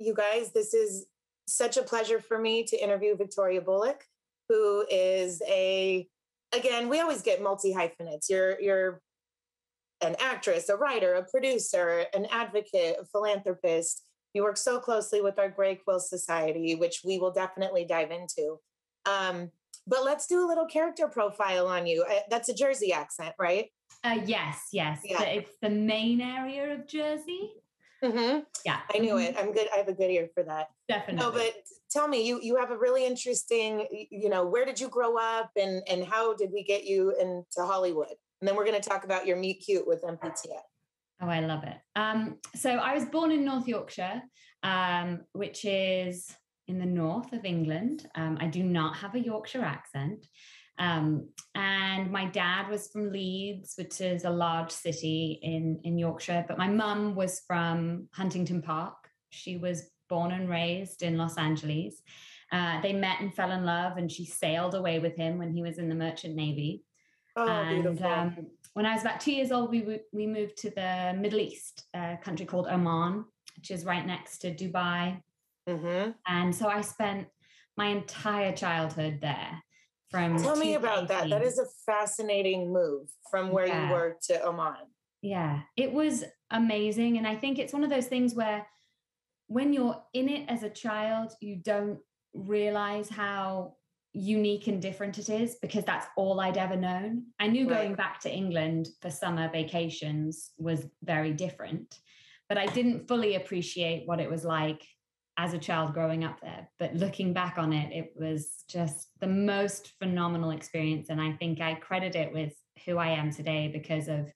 you guys, this is such a pleasure for me to interview Victoria Bullock, who is again, we always get multi-hyphenates. You're an actress, a writer, a producer, an advocate, a philanthropist. You work so closely with our Grey Quill Society, which we will definitely dive into. But let's do a little character profile on you. That's a Jersey accent, right? Yes. Yeah. It's the main area of Jersey. Mm-hmm. Yeah. I knew it. I'm good. I have a good ear for that. Definitely. No, but tell me, you have a really interesting, where did you grow up and how did we get you into Hollywood? And then we're going to talk about your meet cute with MPTF. Oh, I love it. So I was born in North Yorkshire, which is in the north of England. I do not have a Yorkshire accent. And my dad was from Leeds, which is a large city in Yorkshire. But my mum was from Huntington Park. She was born and raised in Los Angeles. They met and fell in love, and she sailed away with him when he was in the Merchant Navy. Oh, and beautiful. When I was about 2 years old, we moved to the Middle East, a country called Oman, which is right next to Dubai. Mm-hmm. And so I spent my entire childhood there. Tell me about that. That is a fascinating move from where you were to Oman. Yeah, it was amazing. And I think it's one of those things where when you're in it as a child, you don't realize how unique and different it is, because that's all I'd ever known. I knew going back to England for summer vacations was very different, but I didn't fully appreciate what it was like as a child growing up there. But looking back on it, it was just the most phenomenal experience. And I think I credit it with who I am today because of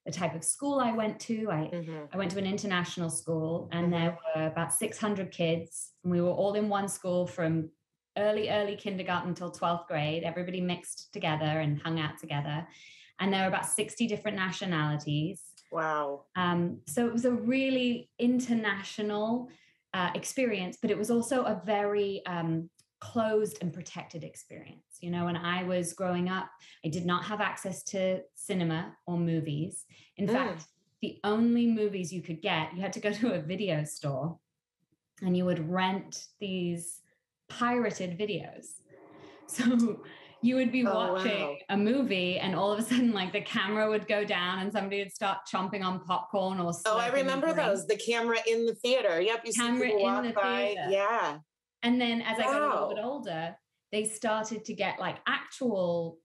the type of school I went to. I went to an international school, and there were about 600 kids, and we were all in one school from early kindergarten until 12th grade. Everybody mixed together and hung out together. And there were about 60 different nationalities. Wow. So it was a really international experience, but it was also a very closed and protected experience. When I was growing up, I did not have access to cinema or movies. In fact, the only movies you could get, you had to go to a video store and you would rent these pirated videos. So you would be watching a movie, and all of a sudden, like, the camera would go down and somebody would start chomping on popcorn or I remember those. The camera in the theater. Yep. You see people walk by. Theater. Yeah. And then as I got a little bit older, they started to get like actual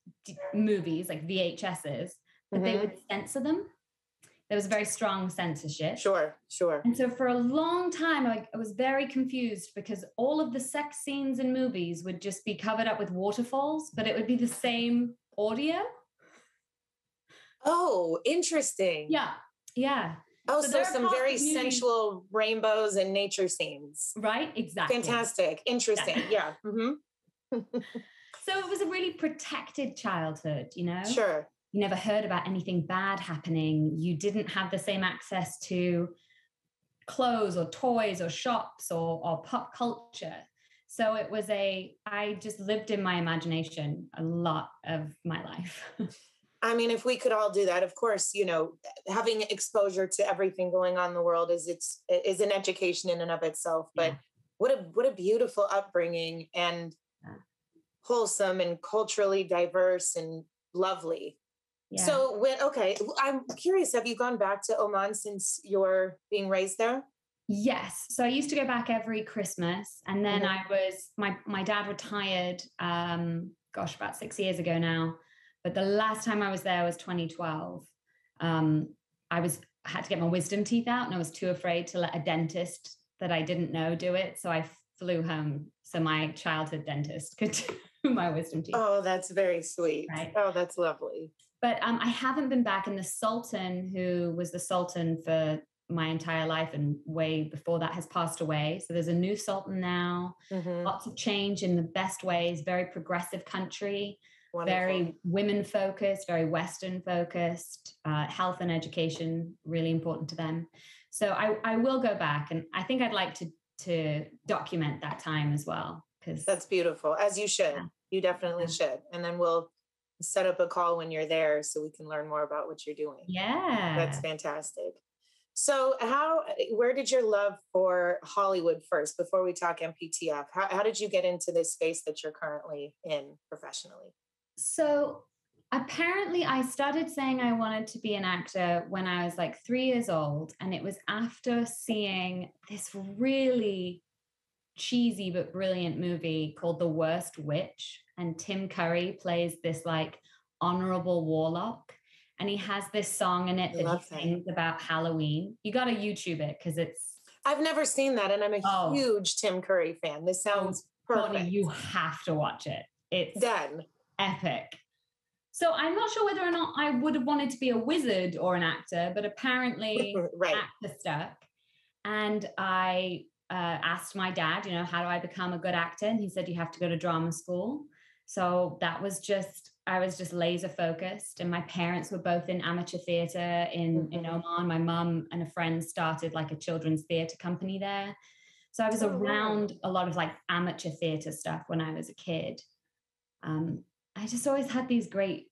movies, like VHSs, but they would censor them. There was very strong censorship. Sure. And so for a long time, I was very confused because all of the sex scenes in movies would just be covered up with waterfalls, but it would be the same audio. Oh, interesting. Yeah. Oh, so some very sensual rainbows and nature scenes. Right, exactly. Fantastic. Interesting. Yeah. So it was a really protected childhood, Sure. You never heard about anything bad happening. You didn't have the same access to clothes or toys or shops or pop culture. So it was I just lived in my imagination a lot of my life. I mean, if we could all do that, of course, having exposure to everything going on in the world is an education in and of itself. But what a beautiful upbringing, and wholesome and culturally diverse and lovely. Yeah. So I'm curious, have you gone back to Oman since you're being raised there? Yes. So I used to go back every Christmas, and then my dad retired, about 6 years ago now. But the last time I was there was 2012. I had to get my wisdom teeth out, and I was too afraid to let a dentist that I didn't know do it. So I flew home so my childhood dentist could do my wisdom teeth. Oh, that's very sweet. Right? Oh, that's lovely. But I haven't been back. And the Sultan, who was the Sultan for my entire life and way before that, has passed away. So there's a new Sultan now. Lots of change in the best ways. Very progressive country. Wonderful. Very women focused, very Western focused. Health and education, really important to them. So I will go back, and I think I'd like to document that time as well. Because that's beautiful, as you should. Yeah. You definitely should. And then we'll set up a call when you're there so we can learn more about what you're doing. Yeah. That's fantastic. So where did your love for Hollywood first, before we talk MPTF? How did you get into this space that you're currently in professionally? So apparently, I started saying I wanted to be an actor when I was like 3 years old. And it was after seeing this really cheesy but brilliant movie called The Worst Witch. And Tim Curry plays this like honorable warlock. And he has this song in it that he sings about Halloween. You got to YouTube it because I've never seen that. And I'm a huge Tim Curry fan. This sounds perfect. Courtney, you have to watch it. It's done. Epic. So I'm not sure whether or not I would have wanted to be a wizard or an actor, but apparently actor stuck. And I asked my dad, how do I become a good actor? And he said, you have to go to drama school. So I was just laser focused. And my parents were both in amateur theater in Oman. My mum and a friend started like a children's theater company there. So I was around a lot of like amateur theater stuff when I was a kid. I just always had these great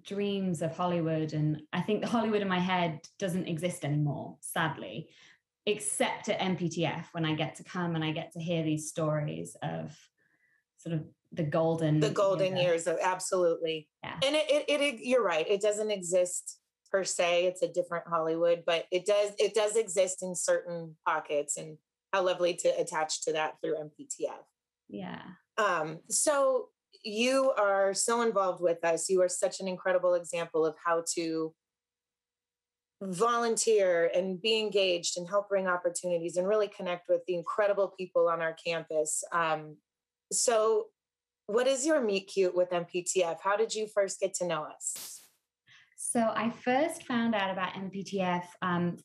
dreams of Hollywood. And I think the Hollywood in my head doesn't exist anymore, sadly, except at MPTF when I get to come and I get to hear these stories of sort of the golden years of absolutely. Yeah. And it you're right. It doesn't exist per se. It's a different Hollywood, but it does exist in certain pockets, and how lovely to attach to that through MPTF. Yeah. So you are so involved with us. You are such an incredible example of how to volunteer and be engaged and help bring opportunities and really connect with the incredible people on our campus. So what is your meet cute with MPTF? How did you first get to know us? So I first found out about MPTF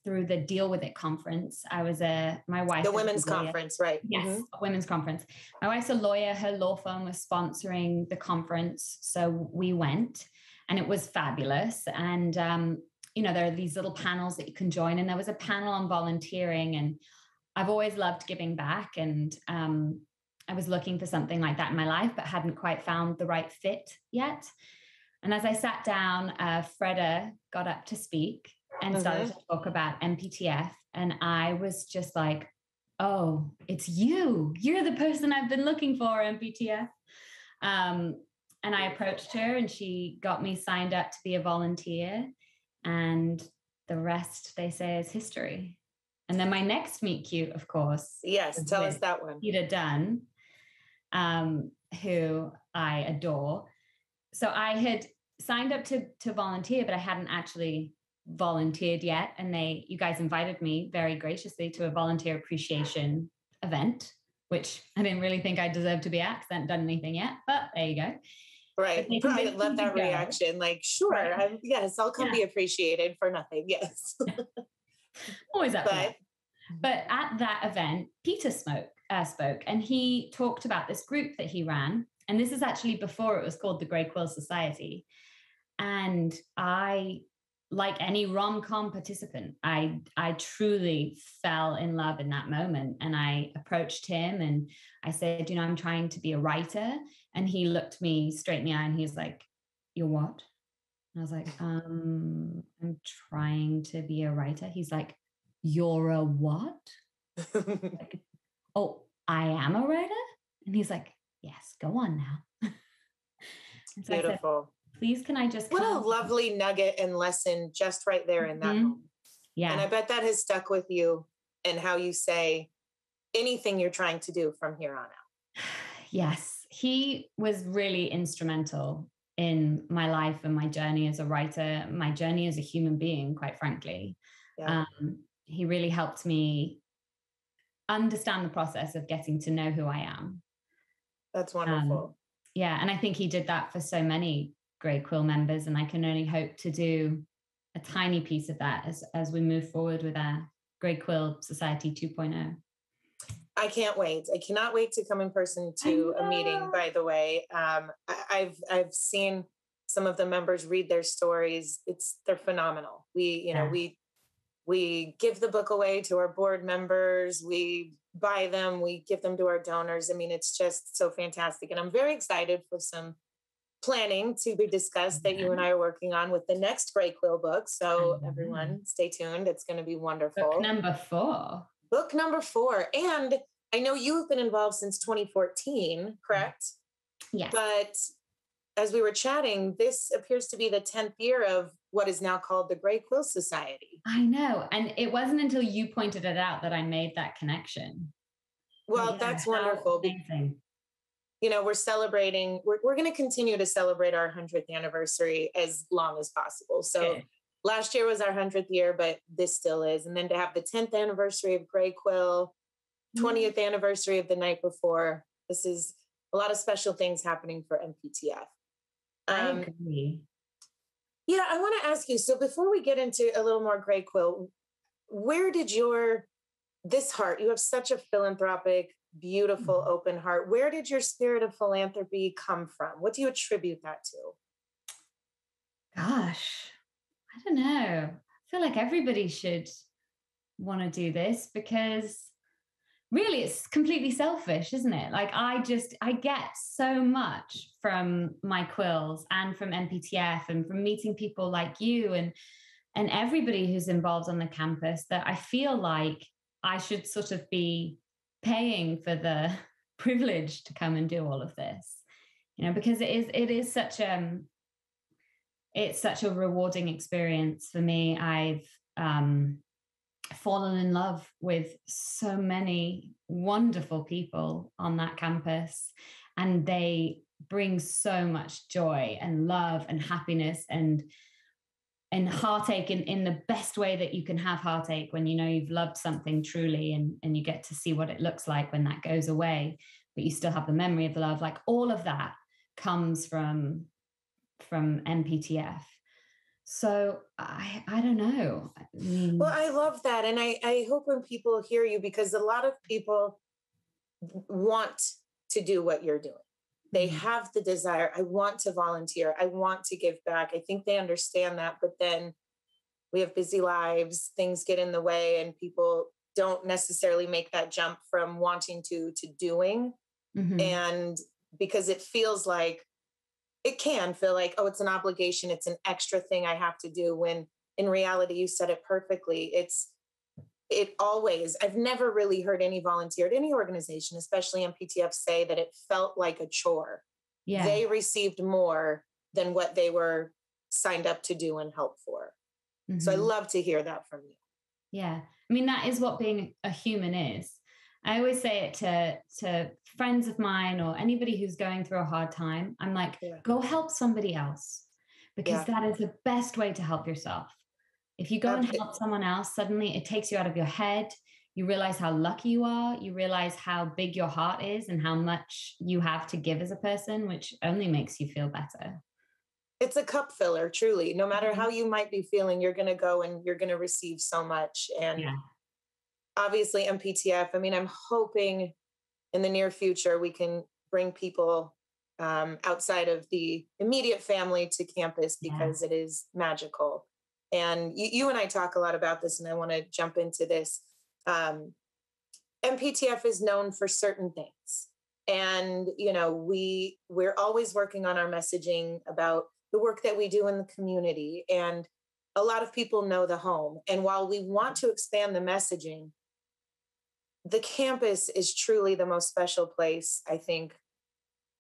through the Deal With It conference. My wife. The women's conference, right? Yes, women's conference. My wife's a lawyer. Her law firm was sponsoring the conference. So we went and it was fabulous. And, there are these little panels that you can join. And there was a panel on volunteering. And I've always loved giving back. And I was looking for something like that in my life, but hadn't quite found the right fit yet. And as I sat down, Freda got up to speak and started to talk about MPTF. And I was just like, oh, it's you. You're the person I've been looking for, MPTF. And I approached her and she got me signed up to be a volunteer. And the rest, they say, is history. And then my next meet cute, of course. Yes, tell us that one. Peter Dunn, who I adore. So I had signed up to volunteer, but I hadn't actually volunteered yet. And you guys invited me very graciously to a volunteer appreciation event, which I didn't really think I deserved to be at because I hadn't done anything yet, but there you go. Right. I love that reaction. Like, sure. Right. Yes, I'll come be appreciated for nothing. Yes. Always up for that. But at that event, Peter spoke and he talked about this group that he ran. And this is actually before it was called the Grey Quill Society. And I, like any rom-com participant, I truly fell in love in that moment. And I approached him and I said, I'm trying to be a writer. And he looked me straight in the eye and he's like, you're what? And I was like, I'm trying to be a writer. He's like, you're a what? Like, oh, I am a writer? And he's like, yes, go on now. So beautiful. Said, please, can I just What a lovely nugget and lesson just right there in that moment. Yeah. And I bet that has stuck with you and how you say anything you're trying to do from here on out. Yes. He was really instrumental in my life and my journey as a writer, my journey as a human being, quite frankly. Yeah. He really helped me understand the process of getting to know who I am. That's wonderful. Yeah. And I think he did that for so many Grey Quill members. And I can only hope to do a tiny piece of that as we move forward with our Grey Quill Society 2.0. I can't wait. I cannot wait to come in person to a meeting, by the way. I've seen some of the members read their stories. They're phenomenal. We give the book away to our board members. We buy them. We give them to our donors. I mean, it's just so fantastic. And I'm very excited for some planning to be discussed that you and I are working on with the next Gray Quill book. So everyone stay tuned. It's going to be wonderful. Book number 4. Book number 4. And I know you've been involved since 2014, correct? Yes. But as we were chatting, this appears to be the 10th year of what is now called the Gray Quill Society. I know. And it wasn't until you pointed it out that I made that connection. Well, yeah, that's wonderful. Amazing. You know, we're celebrating, we're going to continue to celebrate our 100th anniversary as long as possible. So last year was our 100th year, but this still is. And then to have the 10th anniversary of Gray Quill, 20th anniversary of the night before, this is a lot of special things happening for MPTF. I agree. Yeah, I want to ask you, so before we get into a little more Gray Quill, where did this heart, you have such a philanthropic, beautiful, open heart. Where did your spirit of philanthropy come from? What do you attribute that to? Gosh, I don't know. I feel like everybody should want to do this because really it's completely selfish, isn't it? Like I get so much from my quills and from MPTF and from meeting people like you and everybody who's involved on the campus that I feel like I should sort of be paying for the privilege to come and do all of this, you know, because it's such a rewarding experience for me. I've fallen in love with so many wonderful people on that campus, and they bring so much joy and love and happiness and heartache in the best way that you can have heartache, when you know you've loved something truly and you get to see what it looks like when that goes away, but you still have the memory of the love. Like all of that comes from MPTF. So I don't know. Well, I love that. And I hope when people hear you, because a lot of people want to do what you're doing. They have the desire. I want to volunteer. I want to give back. I think they understand that, but then we have busy lives, things get in the way, and people don't necessarily make that jump from wanting to doing. And because it feels like, it can feel like, oh, it's an obligation. It's an extra thing I have to do, when in reality, you said it perfectly. I've never really heard any volunteer at any organization, especially MPTF, say that it felt like a chore. Yeah. They received more than what they were signed up to do and help for. So I love to hear that from you. Yeah. I mean, that is what being a human is. I always say it to friends of mine or anybody who's going through a hard time. I'm like, go help somebody else, because that is the best way to help yourself. If you go and help someone else, suddenly it takes you out of your head. You realize how lucky you are. You realize how big your heart is and how much you have to give as a person, which only makes you feel better. It's a cup filler, truly. No matter how you might be feeling, you're going to go and you're going to receive so much. And obviously MPTF, I mean, I'm hoping in the near future, we can bring people outside of the immediate family to campus, because it is magical. And you and I talk a lot about this, and I want to jump into this. MPTF is known for certain things. And, you know, we're always working on our messaging about the work that we do in the community. And a lot of people know the home. And while we want to expand the messaging, the campus is truly the most special place I think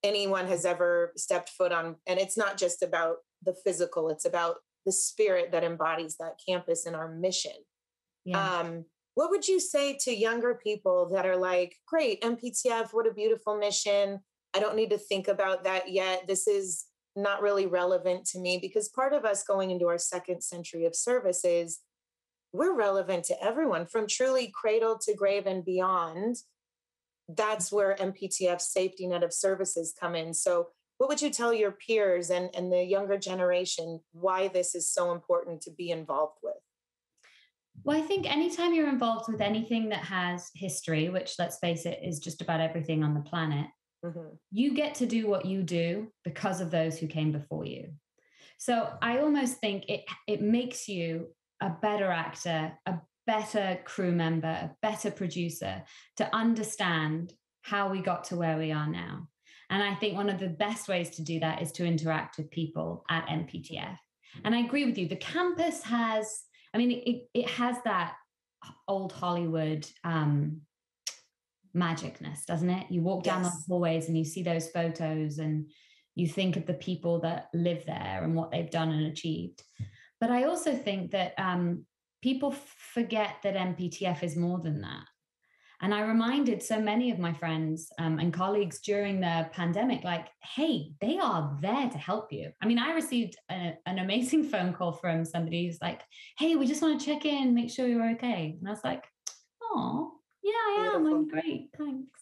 anyone has ever stepped foot on. And it's not just about the physical, it's about the spirit that embodies that campus and our mission. What would you say to younger people that are like, great, MPTF, what a beautiful mission. I don't need to think about that yet. This is not really relevant to me, because part of us going into our second century of service is we're relevant to everyone, from truly cradle to grave and beyond. That's where MPTF's safety net of services come in. So what would you tell your peers and the younger generation why this is so important to be involved with? Well, I think anytime you're involved with anything that has history, which, let's face it, is just about everything on the planet, you get to do what you do because of those who came before you. So I almost think it makes you a better actor, a better crew member, a better producer, to understand how we got to where we are now. And I think one of the best ways to do that is to interact with people at MPTF. And I agree with you. The campus has, I mean, it has that old Hollywood magicness, doesn't it? You walk down the hallways and you see those photos and you think of the people that live there and what they've done and achieved. But I also think that people forget that MPTF is more than that. And I reminded so many of my friends and colleagues during the pandemic, like, hey, they are there to help you. I mean, I received an amazing phone call from somebody who's like, hey, we just want to check in, make sure you're okay. And I was like, oh, yeah, I am. I'm great. Thanks.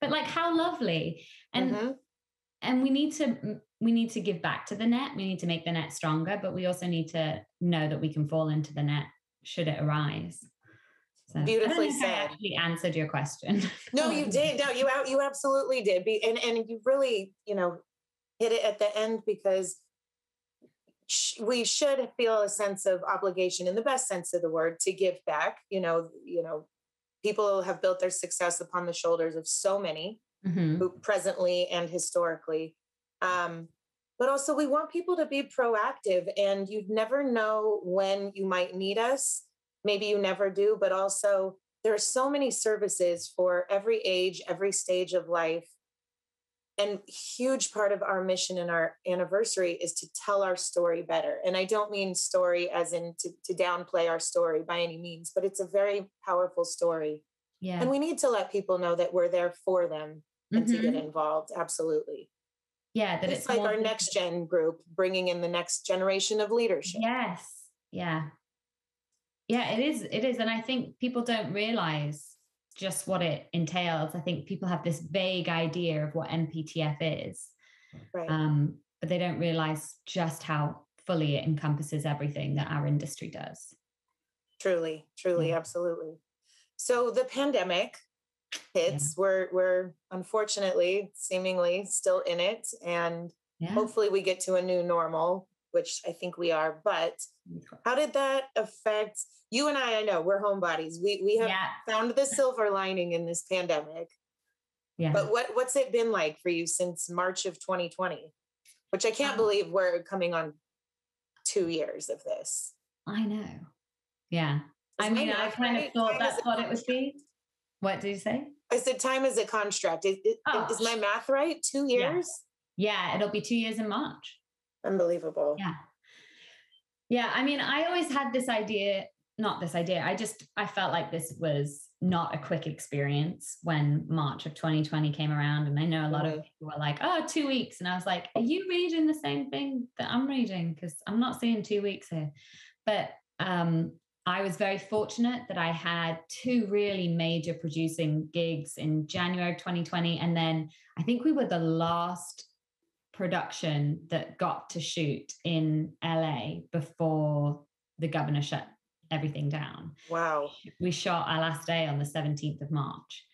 But like, how lovely. And and we need to give back to the net. We need to make the net stronger, but we also need to know that we can fall into the net should it arise. So, beautifully said. I actually answered your question. No, you did. No, you absolutely did. And you really, hit it at the end, because we should feel a sense of obligation, in the best sense of the word, to give back. People have built their success upon the shoulders of so many, who presently and historically. But also we want people to be proactive, and you'd never know when you might need us. Maybe you never do, but also there are so many services for every age, every stage of life. And huge part of our mission and our anniversary is to tell our story better. And I don't mean story as in to downplay our story by any means, but it's a very powerful story. Yeah. And we need to let people know that we're there for them and to get involved. Absolutely. Yeah. That it's like our next gen group, bringing in the next generation of leadership. Yes. Yeah. Yeah, it is. It is. And I think people don't realize just what it entails. I think people have this vague idea of what MPTF is, right. But they don't realize just how fully it encompasses everything that our industry does. Truly, yeah. Absolutely. So the pandemic hits. Yeah. We're unfortunately, seemingly still in it. And hopefully we get to a new normal, which I think we are. But how did that affect you and I? I know we're homebodies. We have found the silver lining in this pandemic. Yeah. But what's it been like for you since March of 2020? Which I can't believe we're coming on 2 years of this. I know. Yeah. I mean, I kind of thought that's what it would be. What did you say? I said time is a construct. Is my math right? 2 years? Yeah, it'll be 2 years in March. Unbelievable. Yeah. Yeah. I mean, I always had this idea, I felt like this was not a quick experience when March of 2020 came around. And I know a lot of people were like, 2 weeks. And I was like, are you reading the same thing that I'm reading? Because I'm not seeing 2 weeks here. But I was very fortunate that I had 2 really major producing gigs in January of 2020. And then I think we were the last production that got to shoot in LA before the governor shut everything down. Wow. We shot our last day on the 17th of March.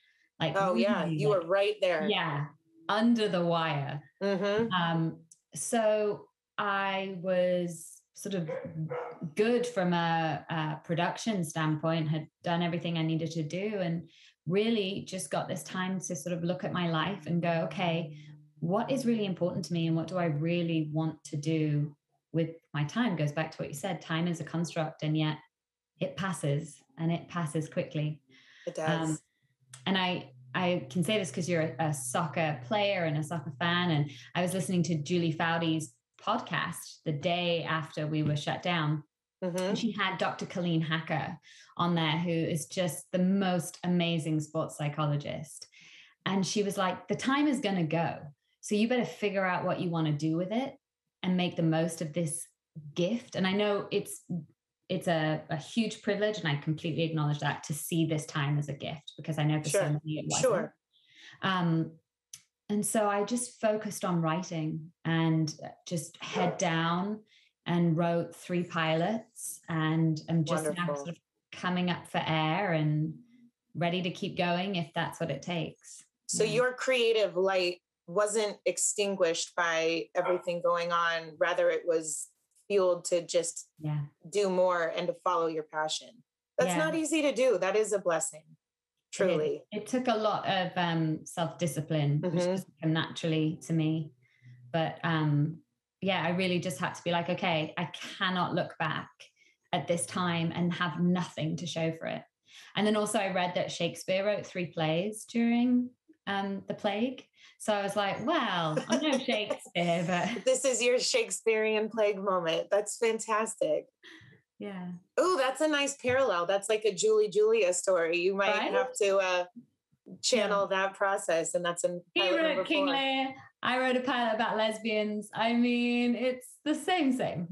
You were right there. Yeah. Under the wire. So I was sort of good from a production standpoint, had done everything I needed to do, and really just got this time to sort of look at my life and go, okay, what is really important to me and what do I really want to do with my time? Goes back to what you said, time is a construct, and yet it passes, and it passes quickly. It does. And I can say this because you're a soccer player and a soccer fan. And I was listening to Julie Foudy's podcast the day after we were shut down. And she had Dr. Colleen Hacker on there, who is just the most amazing sports psychologist. And she was like, the time is going to go. So you better figure out what you want to do with it and make the most of this gift. And I know it's a huge privilege, and I completely acknowledge that, to see this time as a gift, because I know for so many it wasn't. Sure. And so I just focused on writing and just head down and wrote 3 pilots, and I'm just now sort of coming up for air and ready to keep going if that's what it takes. So your creative light wasn't extinguished by everything going on. Rather, it was fueled to just do more and to follow your passion. That's not easy to do. That is a blessing. Truly. It took a lot of self-discipline, which doesn't come naturally to me. But yeah, I really just had to be like, okay, I cannot look back at this time and have nothing to show for it. And then also I read that Shakespeare wrote 3 plays during the plague. So I was like, well, I'm no Shakespeare, but this is your Shakespearean plague moment. That's fantastic. Yeah. Oh, that's a nice parallel. That's like a Julia story. You might have to channel that process. And that's a He wrote King Lear. I wrote a pilot about lesbians. I mean, it's the same.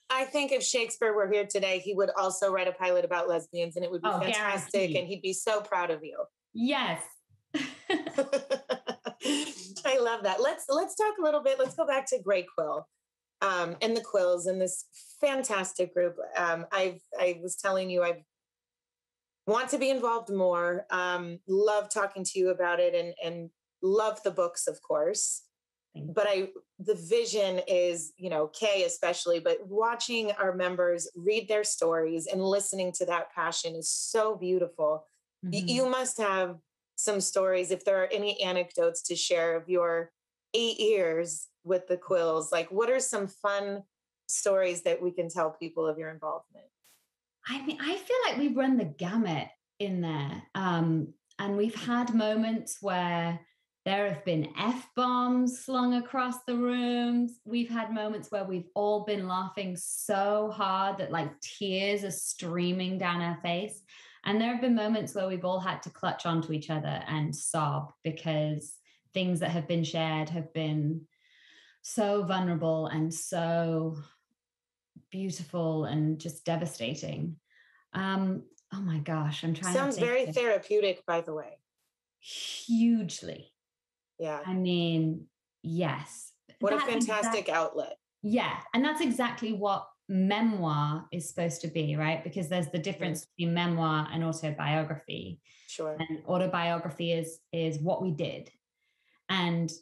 I think if Shakespeare were here today, he would also write a pilot about lesbians, and it would be fantastic. Guaranteed. And he'd be so proud of you. Yes. I love that. Let's talk a little bit. Let's go back to Grey Quill and the Quills and this fantastic group. I was telling you, I want to be involved more. Love talking to you about it, and love the books, of course. But the vision is, Kay especially, but watching our members read their stories and listening to that passion is so beautiful. Mm-hmm. You must have some stories, if there are any anecdotes to share of your 8 years with the Quills. Like, what are some fun stories that we can tell people of your involvement? I mean, I feel like we've run the gamut in there. And we've had moments where there have been F-bombs slung across the rooms. We've had moments where we've all been laughing so hard that like tears are streaming down our face. And there have been moments where we've all had to clutch onto each other and sob because things that have been shared have been so vulnerable and so beautiful and just devastating. Oh my gosh, I'm trying Sounds to think. Very therapeutic, by the way. Hugely. Yeah. I mean, yes. What a fantastic outlet. Yeah. And that's exactly what memoir is supposed to be, right? Because there's the difference between memoir and autobiography. Sure. And autobiography is what we did. And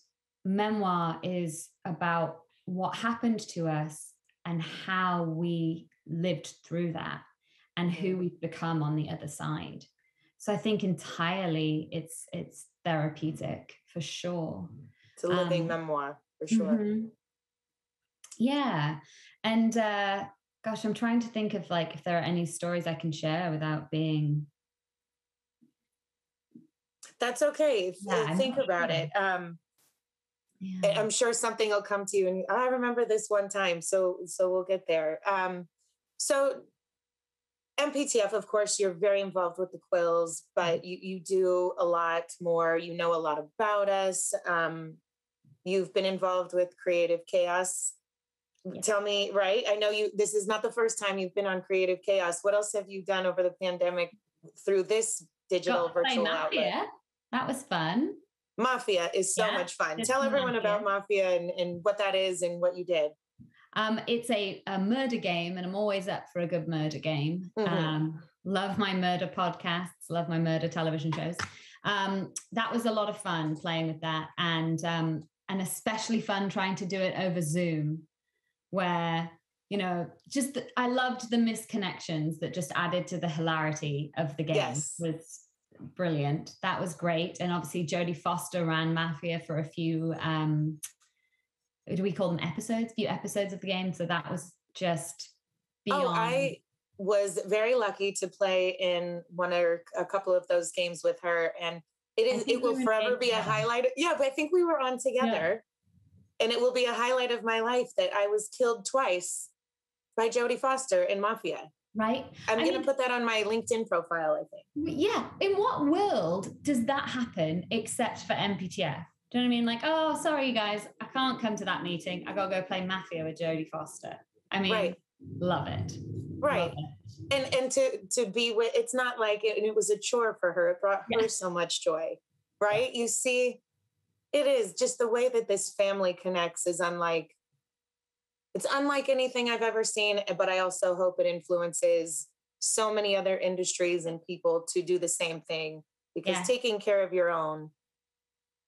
memoir is about what happened to us and how we lived through that and who we've become on the other side. So I think entirely it's therapeutic for sure. It's a living memoir for sure. Mm-hmm. Yeah. And gosh, I'm trying to think of like if there are any stories I can share without being. That's okay. Yeah, think about it. Yeah. I'm sure something will come to you, and I remember this one time. So we'll get there. So MPTF, of course, you're very involved with the Quills, but you do a lot more. You know a lot about us. You've been involved with Creative Chaos. Yes. Tell me, right? I know this is not the first time you've been on Creative Chaos. What else have you done over the pandemic through this digital virtual outlet? That was fun. Mafia is so much fun. Tell everyone about Mafia and what that is and what you did. It's a murder game, and I'm always up for a good murder game. Mm-hmm. Love my murder podcasts, love my murder television shows. That was a lot of fun playing with that, and especially fun trying to do it over Zoom, where I loved the misconnections that just added to the hilarity of the game. Yes. It was brilliant. That was great, and obviously Jodie Foster ran Mafia for a few. Do we call them episodes? Few episodes of the game. So that was just beyond. Oh, I was very lucky to play in one or a couple of those games with her, and it will forever be a highlight. Yeah, but I think we were on together, and it will be a highlight of my life that I was killed twice by Jodie Foster in Mafia. Right. I'm going to put that on my LinkedIn profile, I think. Yeah. In what world does that happen except for MPTF? Do you know what I mean? Like, oh, sorry, you guys, I can't come to that meeting. I got to go play Mafia with Jodie Foster. I mean, Love it. Right. Love it. And to be with, it's not like it was a chore for her. It brought her so much joy, right? Yeah. You see, it is just the way that this family connects is it's unlike anything I've ever seen, but I also hope it influences so many other industries and people to do the same thing, because taking care of your own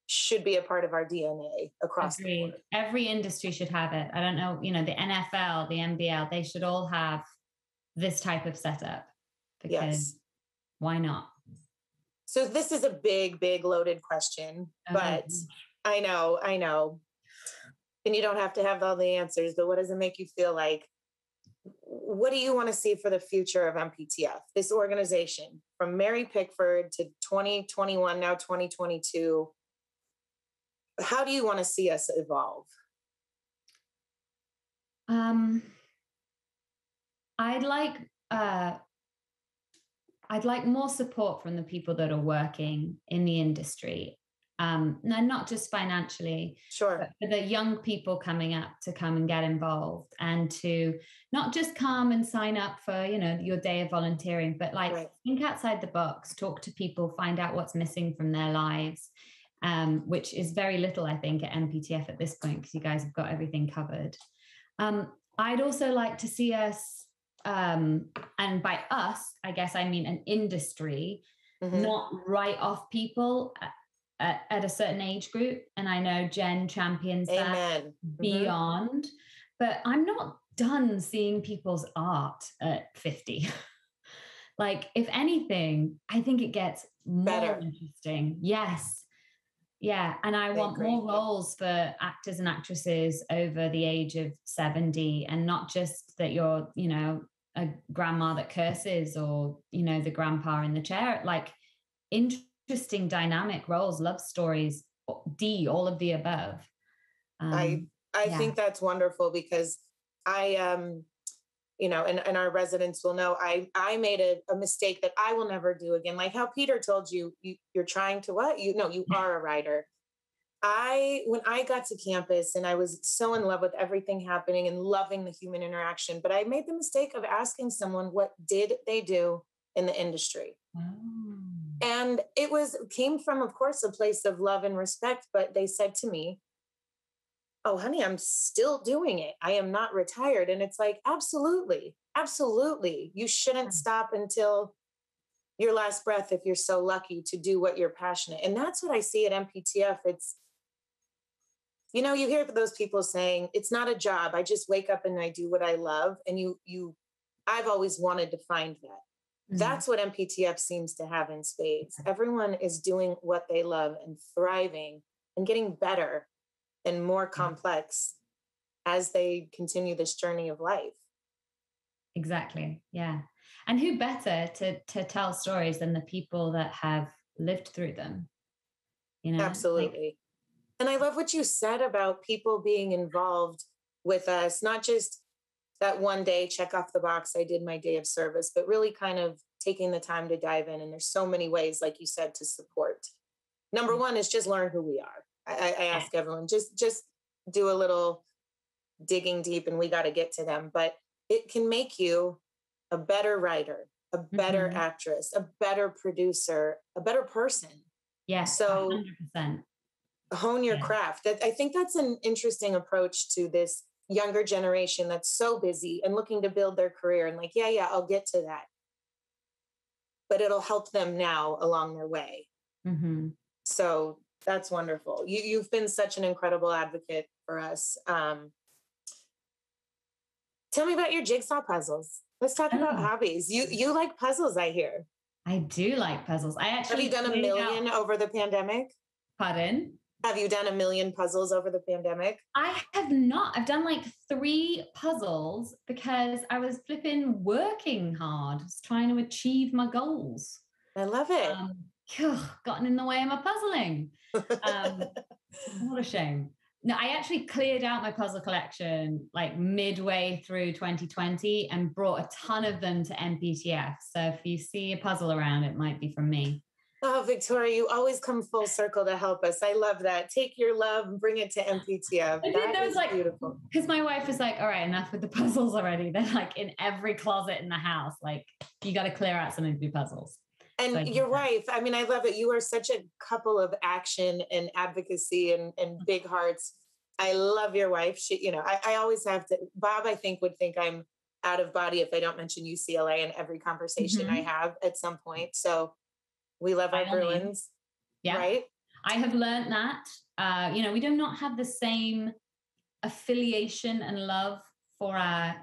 should be a part of our DNA across the board. Every industry should have it. I don't know, the NFL, the NBL, they should all have this type of setup, because why not? So this is a big, big loaded question, but I know. And you don't have to have all the answers, but what does it make you feel like? What do you want to see for the future of MPTF, this organization, from Mary Pickford to 2021, now 2022? How do you want to see us evolve? I'd like more support from the people that are working in the industry. Not just financially, sure, but for the young people coming up to come and get involved, and to not just come and sign up for, your day of volunteering, but think outside the box, talk to people, find out what's missing from their lives, which is very little, I think, at MPTF at this point, because you guys have got everything covered. I'd also like to see us, and by us, I guess I mean an industry, not write off people at a certain age group. And I know Jen champions that beyond, but I'm not done seeing people's art at 50. Like, if anything, I think it gets more interesting. Yes. Yeah. And I want more roles for actors and actresses over the age of 70, and not just that you're, a grandma that curses, or, the grandpa in the chair, like interesting dynamic roles, love stories, all of the above. I think that's wonderful, because I, and our residents will know, I made a mistake that I will never do again. Like how Peter told you, you're trying to what? You are a writer. When I got to campus, and I was so in love with everything happening and loving the human interaction, but I made the mistake of asking someone, what did they do in the industry? And it came from, of course, a place of love and respect. But they said to me, "Oh, honey, I'm still doing it. I am not retired." And it's like, absolutely, absolutely. You shouldn't stop until your last breath, if you're so lucky to do what you're passionate. And that's what I see at MPTF. It's, you hear those people saying, it's not a job. I just wake up and I do what I love. And I've always wanted to find that. That's what MPTF seems to have in spades. Everyone is doing what they love and thriving and getting better and more complex as they continue this journey of life. Exactly. Yeah. And who better to tell stories than the people that have lived through them? Absolutely. And I love what you said about people being involved with us, not just that one day, check off the box, I did my day of service, but really kind of taking the time to dive in. And there's so many ways, like you said, to support. Number one is just learn who we are. I ask everyone, just do a little digging deep, and we got to get to them. But it can make you a better writer, a better actress, a better producer, a better person. Yeah. So 100%. Hone your craft. I think that's an interesting approach to this younger generation that's so busy and looking to build their career, and like, yeah, I'll get to that. But it'll help them now along their way. So that's wonderful. You've been such an incredible advocate for us. Tell me about your jigsaw puzzles. Let's talk about hobbies. You like puzzles, I hear. I do like puzzles. Have you done a million over the pandemic? Pardon? Have you done a million puzzles over the pandemic? I have not. I've done like 3 puzzles because I was flipping working hard, just trying to achieve my goals. I love it. Gotten in the way of my puzzling. What a shame. No, I actually cleared out my puzzle collection like midway through 2020 and brought a ton of them to MPTF. So if you see a puzzle around, it might be from me. Oh, Victoria, you always come full circle to help us. I love that. Take your love and bring it to MPTF. That is like, beautiful. Because my wife was like, all right, enough with the puzzles already. They're like in every closet in the house. Like, you got to clear out some of your puzzles. And so your wife, I mean, I love it. You are such a couple of action and advocacy and big hearts. I love your wife. She, I always have to, Bob, I think, would think I'm out of body if I don't mention UCLA in every conversation I have at some point. So we love our Bruins, right? I have learned that, we do not have the same affiliation and love for our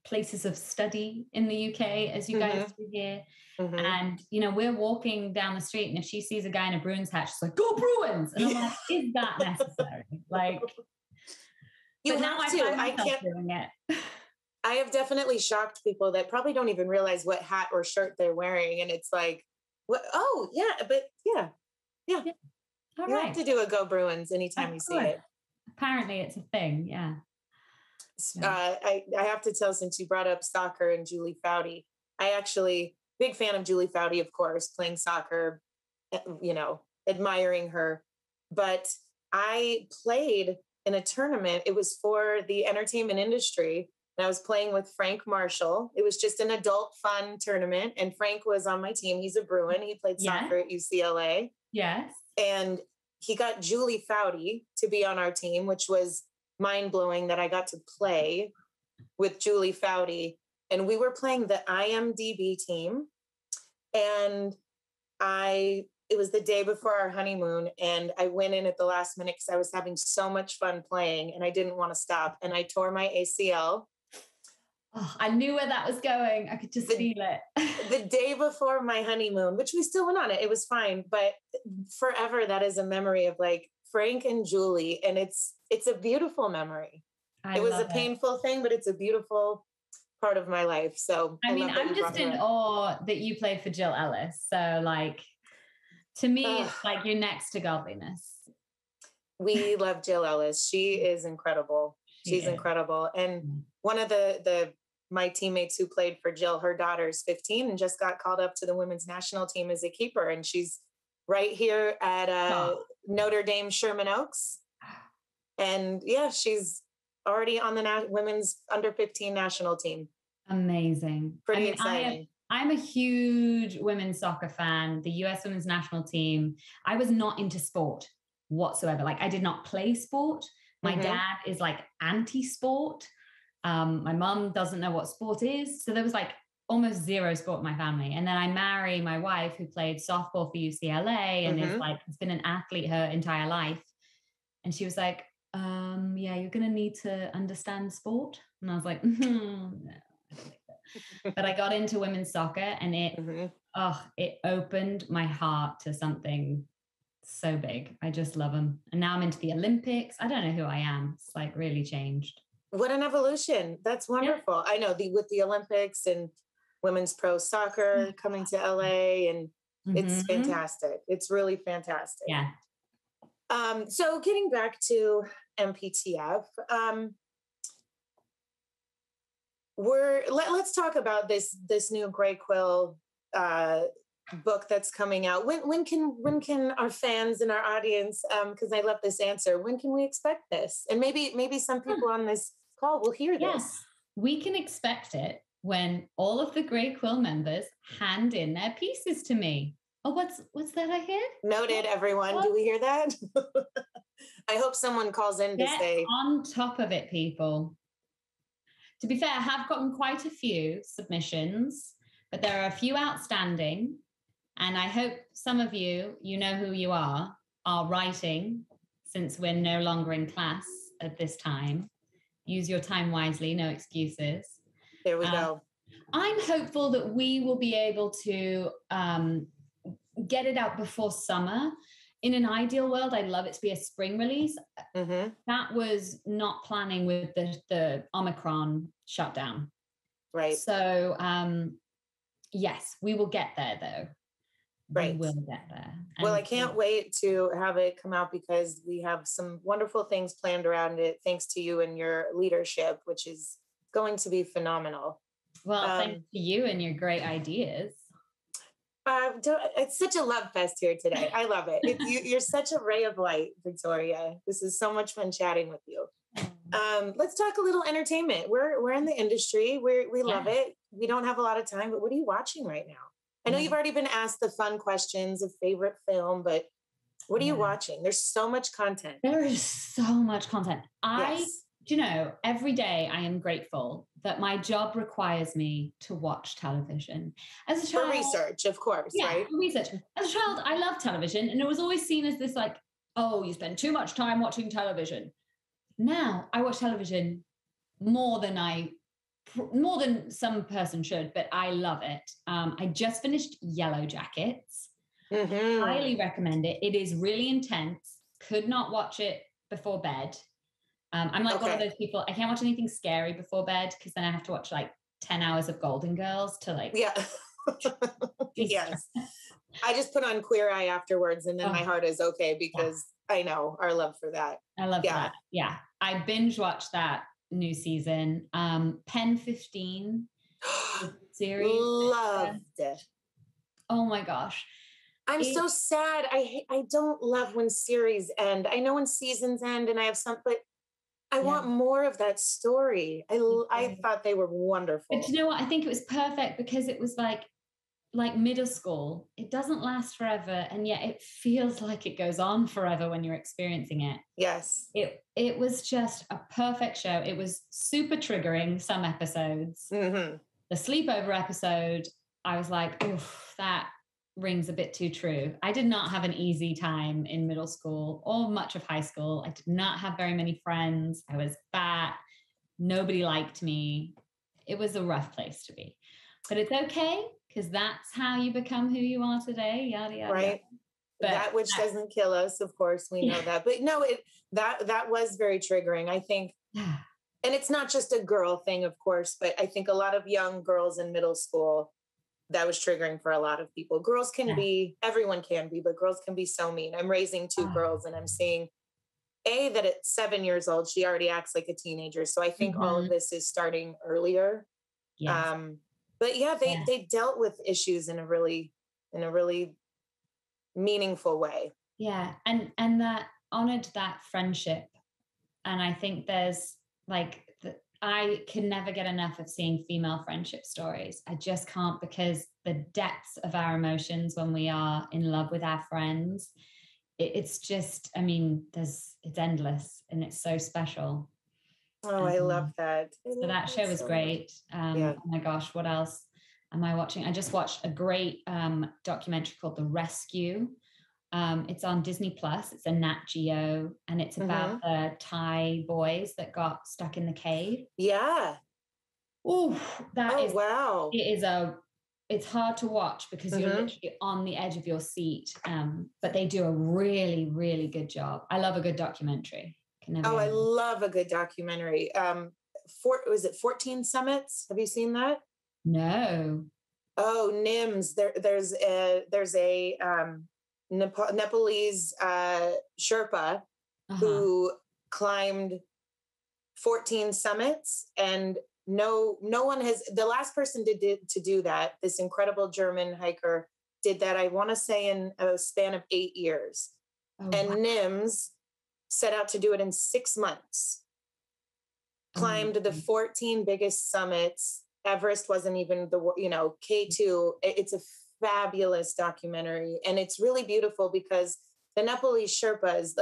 places of study in the UK as you guys do here. And, you know, we're walking down the street and if she sees a guy in a Bruins hat, she's like, go Bruins. And I'm like, is that necessary? Like, you but have now to. I can't doing it. I have definitely shocked people that probably don't even realize what hat or shirt they're wearing. And it's like, what? Oh yeah, but yeah. All you right. have to do a Go Bruins anytime you see it. Apparently it's a thing. Yeah. I have to tell, since you brought up soccer and Julie Foudy, I actually, big fan of Julie Foudy, of course, playing soccer, you know, admiring her. But I played in a tournament. It was for the entertainment industry. And I was playing with Frank Marshall. It was just an adult fun tournament. And Frank was on my team. He's a Bruin. He played soccer at UCLA. Yes. And he got Julie Foudy to be on our team, which was mind-blowing that I got to play with Julie Foudy. And we were playing the IMDb team. And it was the day before our honeymoon. And I went in at the last minute because I was having so much fun playing and I didn't want to stop. And I tore my ACL. Oh, I knew where that was going. I could just feel it. The day before my honeymoon, which we still went on it. It was fine. But forever, that is a memory of like Frank and Julie. And it's a beautiful memory. It was a painful thing, but it's a beautiful part of my life. So I mean, I'm just in awe that you played for Jill Ellis. So like, to me, it's like you're next to godliness. We love Jill Ellis. She is incredible. She's incredible. And one of my teammates who played for Jill, her daughter's 15 and just got called up to the women's national team as a keeper. And she's right here at Notre Dame Sherman Oaks. And yeah, she's already on the women's under 15 national team. Amazing. Pretty exciting. I'm a huge women's soccer fan, the US women's national team. I was not into sport whatsoever. Like I did not play sport. My dad is like anti-sport. My mom doesn't know what sport is. So there was like almost zero sport in my family. And then I marry my wife who played softball for UCLA and is like, has been an athlete her entire life. And she was like, yeah, you're going to need to understand sport. And I was like, no. But I got into women's soccer and it opened my heart to something so big. I just love them. And now I'm into the Olympics. I don't know who I am. It's like really changed. What an evolution. That's wonderful. Yeah. I know with the Olympics and women's pro soccer coming to LA and it's fantastic. It's really fantastic. Yeah. So getting back to MPTF, let's talk about this new Gray Quill book that's coming out. When can our fans and our audience, because I love this answer, when can we expect this? And maybe some people on this call will hear this. We can expect it when all of the Gray Quill members hand in their pieces to me. Oh, what's that I hear? Noted, everyone. What? Do we hear that? I hope someone calls in to say. On top of it, people. To be fair, I have gotten quite a few submissions, but there are a few outstanding. And I hope some of you know who you are writing, since we're no longer in class at this time. Use your time wisely, no excuses. There we go. I'm hopeful that we will be able to get it out before summer. In an ideal world, I'd love it to be a spring release. That was not planning with the Omicron shutdown. Right. So, yes, we will get there though. Right. We will get there. Well, I can't wait to have it come out because we have some wonderful things planned around it, thanks to you and your leadership, which is going to be phenomenal. Well, thanks to you and your great ideas. It's such a love fest here today. I love it. You're such a ray of light, Victoria. This is so much fun chatting with you. Let's talk a little entertainment. We're in the industry. We love it. We don't have a lot of time, but what are you watching right now? I know you've already been asked the fun questions of favorite film, but what are you watching? There's so much content. There is so much content. Every day I am grateful that my job requires me to watch television. As a child, for research, of course, right? For research. As a child, I loved television, and it was always seen as this like, oh, you spend too much time watching television. Now I watch television more than I more than some person should, but I love it. I just finished Yellow Jackets. Highly recommend it. It is really intense. Could not watch it before bed. I'm like one of those people, I can't watch anything scary before bed because then I have to watch like 10 hours of Golden Girls to like. Yeah. Yes. I just put on Queer Eye afterwards and then my heart is okay because I know our love for that. I love that. Yeah. I binge watched that new season. Pen 15 series. Loved it. Oh my gosh. I'm so sad. I don't love when series end. I know when seasons end and I have some, but I want more of that story. I thought they were wonderful. But you know what? I think it was perfect because it was like middle school. It doesn't last forever, and yet it feels like it goes on forever when you're experiencing it. Yes. It was just a perfect show. It was super triggering, some episodes. The sleepover episode, I was like, oof, that rings a bit too true. I did not have an easy time in middle school or much of high school. I did not have very many friends. I was fat. Nobody liked me. It was a rough place to be. But it's okay, because that's how you become who you are today, yada, yada. Right. But that which doesn't kill us, of course, we know that. But no, that was very triggering, I think. And it's not just a girl thing, of course, but I think a lot of young girls in middle school, that was triggering for a lot of people. Girls can be, everyone can be, but girls can be so mean. I'm raising two girls and I'm seeing that at 7 years old, she already acts like a teenager. So I think all of this is starting earlier. Yes. But yeah, they dealt with issues in a really meaningful way. Yeah. And that honored that friendship. And I think there's like, I can never get enough of seeing female friendship stories. I just can't, because the depths of our emotions when we are in love with our friends, it's just, I mean, it's endless and it's so special. Oh, I love that. So that show was great. Oh my gosh, what else am I watching? I just watched a great documentary called The Rescue. It's on Disney Plus. It's a Nat Geo, and it's about the Thai boys that got stuck in the cave. Yeah. Ooh, wow. It's hard to watch because you're literally on the edge of your seat. But they do a really, really good job. I love a good documentary. I love a good documentary. Was it 14 Summits? Have you seen that? No. Oh, NIMS. There's a Nepalese Sherpa who climbed 14 summits, and no one has. The last person to do that, this incredible German hiker, did that, I want to say, in a span of 8 years. NIMS set out to do it in 6 months. Climbed the 14 biggest summits. Everest wasn't even K2. It's a fabulous documentary. And it's really beautiful because the Nepalese Sherpas,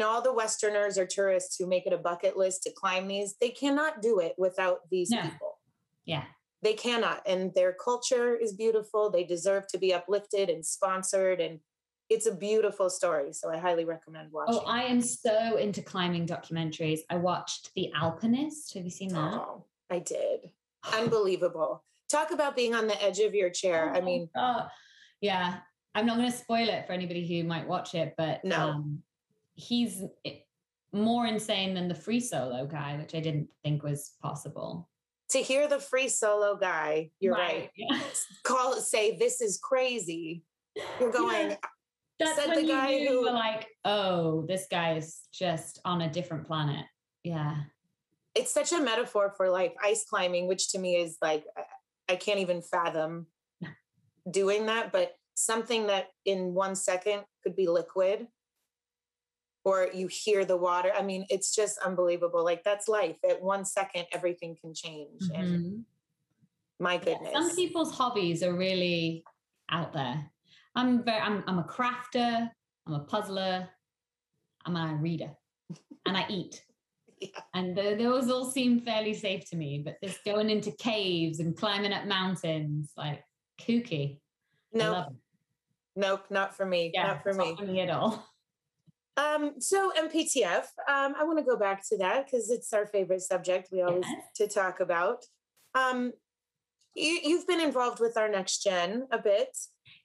all the Westerners or tourists who make it a bucket list to climb these, they cannot do it without these people. Yeah. They cannot. And their culture is beautiful. They deserve to be uplifted and sponsored. And it's a beautiful story. So I highly recommend watching. Oh, I am so into climbing documentaries. I watched The Alpinist. Have you seen that? Oh, I did. Unbelievable. Talk about being on the edge of your chair. I mean, yeah, I'm not going to spoil it for anybody who might watch it, but he's more insane than the free solo guy, which I didn't think was possible. To hear the free solo guy, you're right. Yeah. Say this is crazy. You're going. Yeah. That's when you were like, oh, this guy is just on a different planet. Yeah. It's such a metaphor for like ice climbing, which to me is like, I can't even fathom doing that, but something that in 1 second could be liquid, or you hear the water. I mean, it's just unbelievable. Like, that's life. At 1 second, everything can change. And my goodness. Some people's hobbies are really out there. I'm a crafter, I'm a puzzler, I'm a reader, and I eat. Yeah. And those all seem fairly safe to me, but this going into caves and climbing up mountains, like kooky. Nope, not for me. Yeah, not for me. Not for me at all. So MPTF, I want to go back to that because it's our favorite subject we always to talk about. Um, you've been involved with our Next Gen a bit.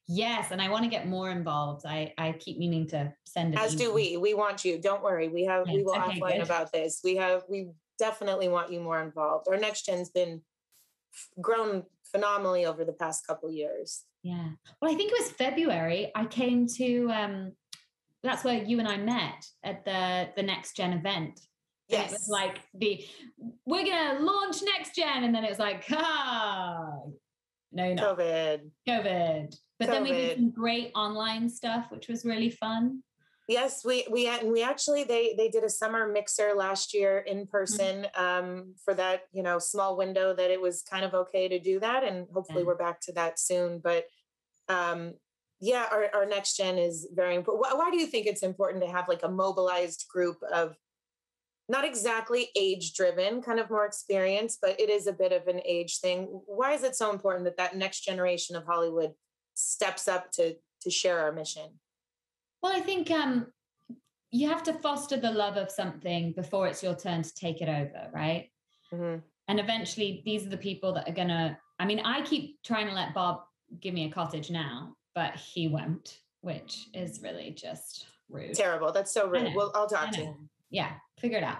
Yes, and I want to get more involved. I keep meaning to send an As email. do we. We want you. Don't worry. We will Okay, offline good. about this. We definitely want you more involved. Our Next Gen's been grown phenomenally over the past couple years. Yeah. Well, I think it was February. I came to that's where you and I met at the Next Gen event. And Yes. it was like we're gonna launch Next Gen, and then it was like, no, you're not. COVID. But then we did some great online stuff, which was really fun. Yes, we actually they did a summer mixer last year in person for that, small window that it was kind of okay to do that, and hopefully we're back to that soon. But yeah, our Next Gen is very important. Why do you think it's important to have like a mobilized group of not exactly age driven, kind of more experience, but it is a bit of an age thing? Why is it so important that next generation of Hollywood steps up to share our mission? Well, I think you have to foster the love of something before it's your turn to take it over, right? Mm-hmm. And eventually these are the people that are going to, I keep trying to let Bob give me a cottage now, but he won't, which is really just rude. Terrible. That's so rude. Well, I'll talk to him. Yeah, figure it out.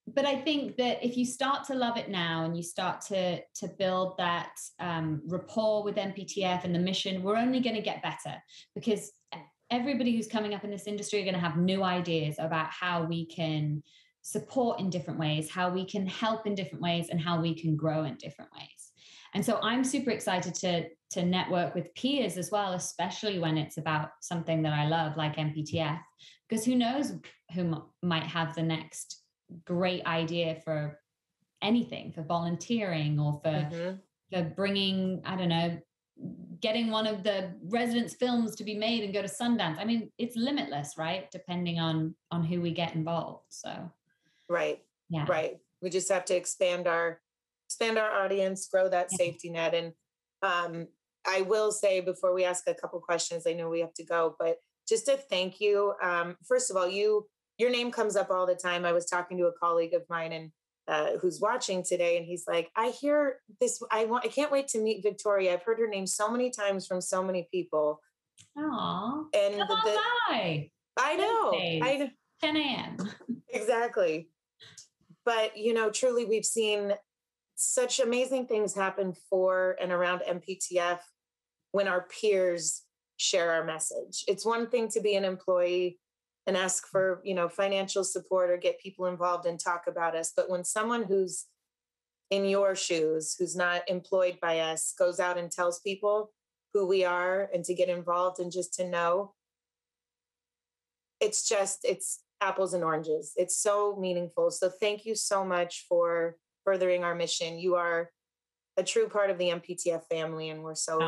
But I think that if you start to love it now and you start to build that rapport with MPTF and the mission, we're only going to get better, because everybody who's coming up in this industry are going to have new ideas about how we can support in different ways, how we can help in different ways, and how we can grow in different ways. And so I'm super excited to network with peers as well, especially when it's about something that I love, like MPTF, because who knows who might have the next great idea for anything, for volunteering or for bringing, I don't know, getting one of the residents' films to be made and go to Sundance. It's limitless, right? Depending on who we get involved. So, right. We just have to expand our audience, grow that safety net. And I will say, before we ask a couple questions, I know we have to go, but just to thank you. First of all, your name comes up all the time. I was talking to a colleague of mine and who's watching today, and he's like, I hear this. I can't wait to meet Victoria. I've heard her name so many times from so many people. Aww. And I know. 10 a.m. Exactly. But, truly, we've seen such amazing things happen for and around MPTF when our peers share our message. It's one thing to be an employee and ask for, financial support or get people involved and talk about us. But when someone who's in your shoes, who's not employed by us, goes out and tells people who we are and to get involved and just to know, it's apples and oranges. It's so meaningful. So thank you so much for furthering our mission. You are a true part of the MPTF family, and we're so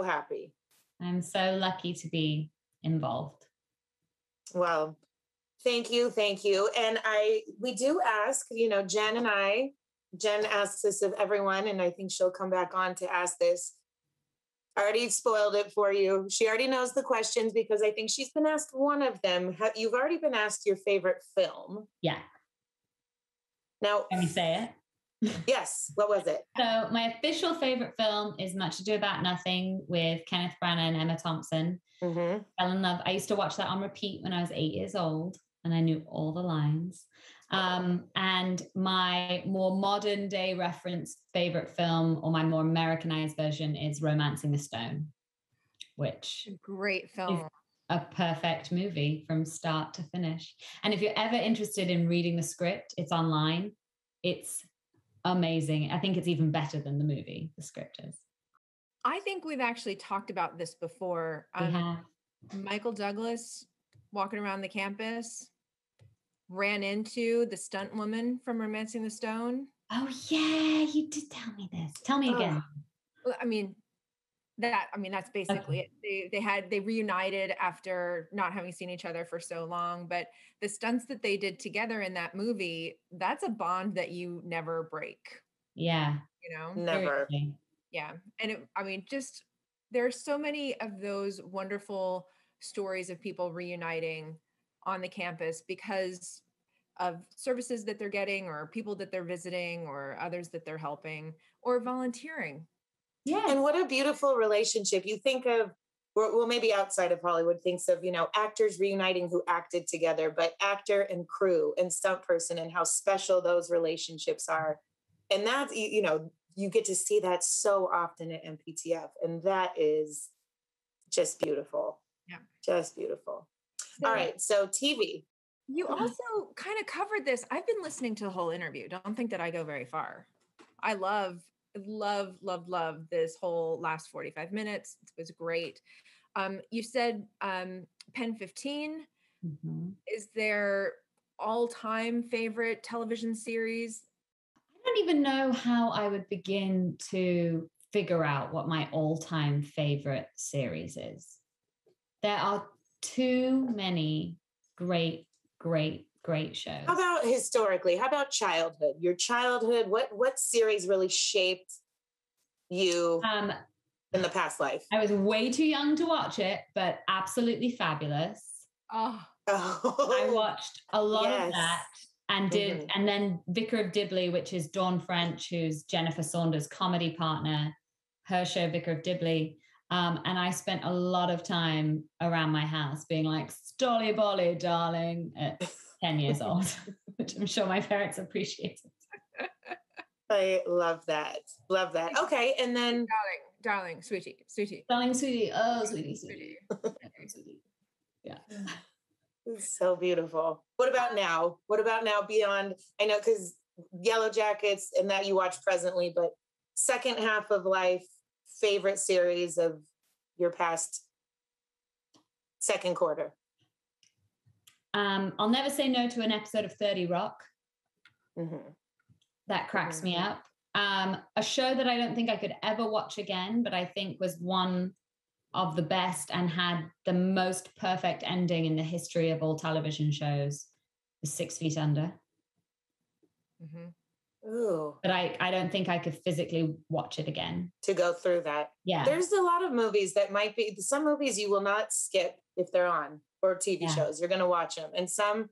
happy. I'm so lucky to be involved. Well, thank you. And we do ask, Jen asks this of everyone, and I think she'll come back on to ask this. I already spoiled it for you. She already knows the questions because I think she's been asked one of them. You've already been asked your favorite film. Yeah. Now, can we say it? Yes. What was it? So my official favorite film is Much Ado About Nothing with Kenneth Branagh and Emma Thompson. Fell in love. I used to watch that on repeat when I was 8 years old, and I knew all the lines. And my more modern day reference favorite film, or my more Americanized version, is Romancing the Stone, which great film. Is a perfect movie from start to finish. And if you're ever interested in reading the script, it's online. It's amazing. I think it's even better than the movie, the script is. I think we've actually talked about this before. Michael Douglas walking around the campus ran into the stunt woman from Romancing the Stone. Oh yeah, you did tell me this. Tell me again. That's basically it. They reunited after not having seen each other for so long, but the stunts that they did together in that movie, that's a bond that you never break. Yeah. Never. Yeah. And there's so many of those wonderful stories of people reuniting on the campus because services that they're getting or people that they're visiting or others that they're helping or volunteering. Yeah. And what a beautiful relationship. You think of, well, maybe outside of Hollywood thinks of, actors reuniting who acted together, but actor and crew and stunt person and how special those relationships are. And that's, you get to see that so often at MPTF. And that is just beautiful. Yeah. Just beautiful. So, all right. So TV. You also kind of covered this. I've been listening to the whole interview. Don't think that I go very far. I love this whole last 45 minutes. It was great. You said Pen 15. Mm-hmm. Is there all-time favorite television series? I don't even know how I would begin to figure out what my all-time favorite series is. There are too many great shows. How about historically? How about childhood? Your childhood, what series really shaped you in the past life? I was way too young to watch it, but absolutely fabulous. Oh. I watched a lot of that and and then Vicar of Dibley, which is Dawn French, who's Jennifer Saunders' comedy partner, her show Vicar of Dibley. And I spent a lot of time around my house being like, Stolly Bolly, darling, at 10 years old, which I'm sure my parents appreciated. I love that. Love that. Okay. And then darling, sweetie. Darling, sweetie. Oh, sweetie. Yeah. It's so beautiful. What about now? What about now beyond? I know, because Yellow Jackets and that you watch presently, but second half of life, favorite series of your past second quarter? I'll never say no to an episode of 30 Rock. Mm-hmm. That cracks me up. A show that I don't think I could ever watch again, but I think was one of the best and had the most perfect ending in the history of all television shows, was 6 Feet Under. Mm-hmm. Ooh. But I don't think I could physically watch it again. To go through that. Yeah. There's a lot of movies that might be, some movies you will not skip if they're on, or TV shows. You're going to watch them. And some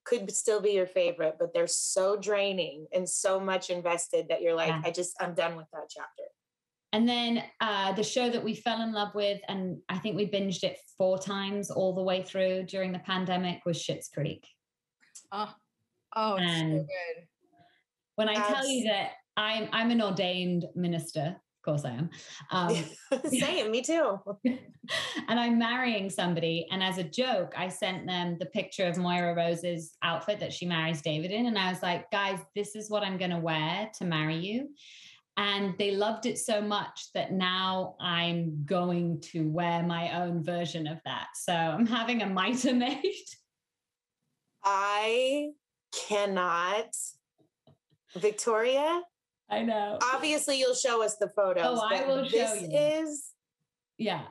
could still be your favorite, but they're so draining and so much invested that you're like, I'm done with that chapter. And then the show that we fell in love with, and I think we binged it 4 times all the way through during the pandemic, was Schitt's Creek. Oh, it's so good. When I tell you that I'm an ordained minister, of course I am. Same, me too. And I'm marrying somebody. And as a joke, I sent them the picture of Moira Rose's outfit that she marries David in. And I was like, guys, this is what I'm going to wear to marry you. And they loved it so much that now I'm going to wear my own version of that. So I'm having a mitre made. I cannot. Victoria? I know. Obviously, you'll show us the photos. Oh, I will show you. This is... Yeah.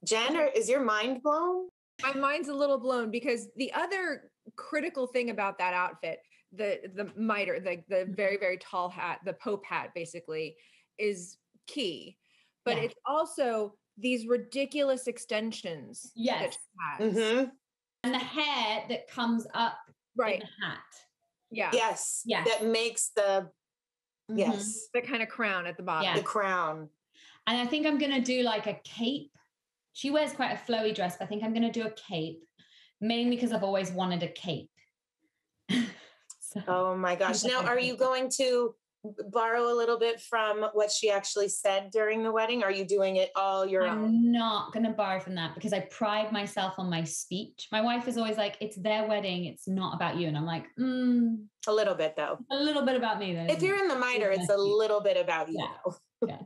Jen, is your mind blown? My mind's a little blown because the other critical thing about that outfit, the mitre, the very, very tall hat, the Pope hat, basically, is key. But it's also these ridiculous extensions that she has. Mm-hmm. And the hair that comes up in the hat. Yeah. Yes. That makes the the kind of crown at the bottom. Yeah. The crown. And I think I'm going to do like a cape. She wears quite a flowy dress, but I think I'm going to do a cape, mainly because I've always wanted a cape. Oh my gosh. Now, are you going to borrow a little bit from what she actually said during the wedding? Are you doing it all your own? I'm not going to borrow from that because I pride myself on my speech. My wife is always like, it's their wedding. It's not about you. And I'm like, a little bit though. A little bit about me though. If you're in the mitre, it's a little bit about you. Yeah.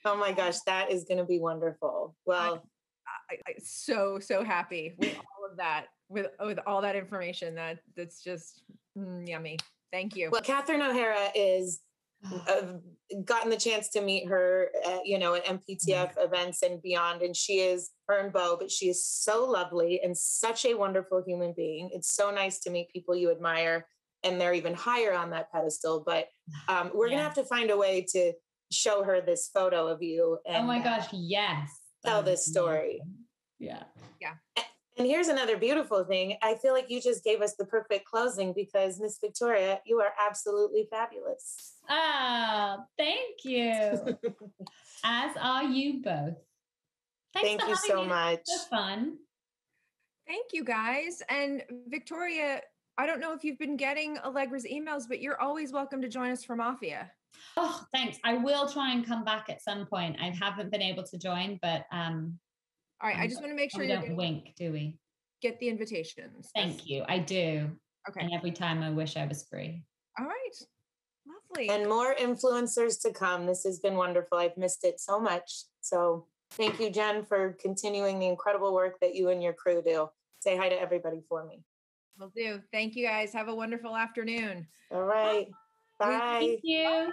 Oh my gosh, that is going to be wonderful. Well, I'm so happy with all of that, with all that information. That's just yummy. Thank you. Well, Catherine O'Hara is gotten the chance to meet her, at MPTF events and beyond. And she is, her and Bo, but she is so lovely and such a wonderful human being. It's so nice to meet people you admire and they're even higher on that pedestal. But we're going to have to find a way to show her this photo of you. And, oh my gosh, yes. Tell this story. Yeah. And here's another beautiful thing. I feel like you just gave us the perfect closing because Miss Victoria, you are absolutely fabulous. Ah, thank you. As are you both. Thank you so much. So fun. Thank you, guys. And Victoria, I don't know if you've been getting Allegra's emails, but you're always welcome to join us for Mafia. Oh, thanks. I will try and come back at some point. I haven't been able to join, but all right. I just want to make sure we don't wink, do we? Get the invitations. Thank you. I do. Okay. And every time I wish I was free. All right. Lovely. And more influencers to come. This has been wonderful. I've missed it so much. So thank you, Jen, for continuing the incredible work that you and your crew do. Say hi to everybody for me. Will do. Thank you, guys. Have a wonderful afternoon. All right. Bye. Thank you. Bye.